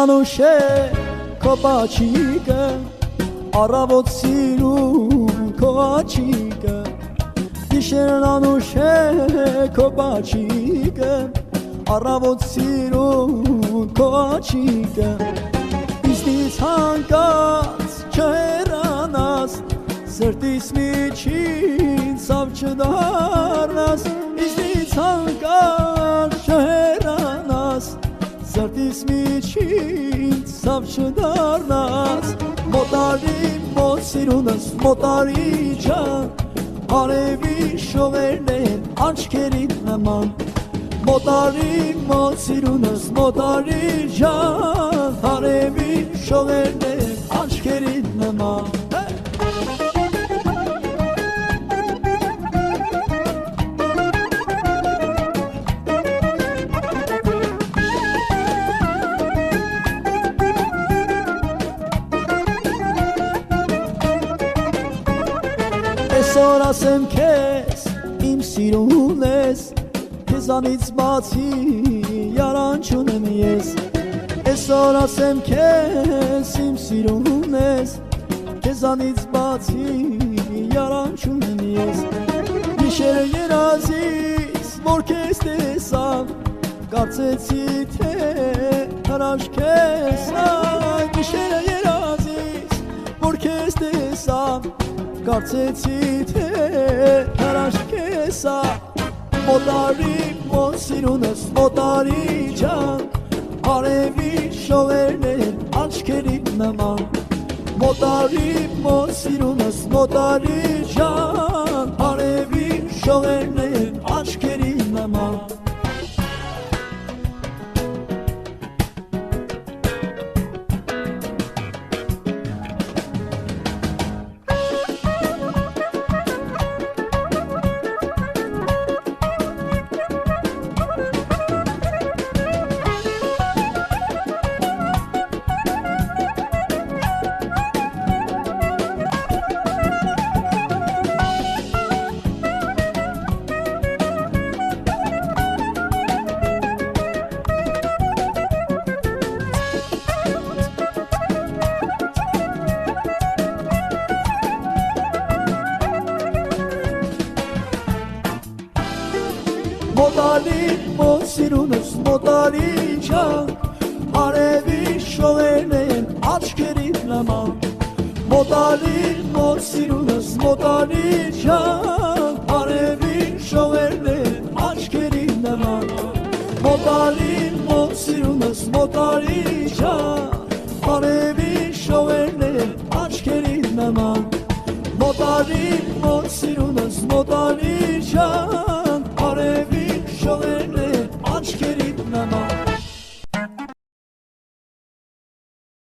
Անուշե քո բաչիկը առավոտ սիրում քո աչիկը Գիշերն անուշե քո բաչիկը առավոտ սիրում քո աչիկը Իստից հանկած չհեռանաս սրտիս միջին ցավ չդառնաս Իստից հանկած չհեռանաս Սրտիս միջին ցավ չդառնաս Մոտարի մոտ սիրունս մոտարի ջան Արևի շողերն են աչքերիդ նման Մոտարի մոտ սիրունս մոտարի ջան Արևի շողերն են աչքերիդ նման Այսօր ասեմ քեզ, իմ սիրուն ես, քեզանից բացի յարան չունեմ ես Այսօր ասեմ քեզ, իմ սիրուն ես, քեզանից բացի յարան չունեմ ես Գիշերը երազիս, որ քեզ տեսավ, կարծեցի թե հրաշք ես Գիշերը երազիս, որ քեզ տեսավ Կարծեցի թե հրաշք ես Մոտարի մոտ սիրունս մոտարի ջան Արևի շողերն են աչքերիդ նման Մոտարի մոտ սիրունս մոտարի ջան Արևի շողերն են աչքերիդ նման Մոտարի մոտ սիրունս մոտարի ջան Արևի շողերն են աչքերիդ նման Մոտարի մոտ սիրունս մոտարի ջան Արևի շողերն են աչքերիդ նման Մոտարի մոտ սիրունս մոտարի ջան Արևի շողերն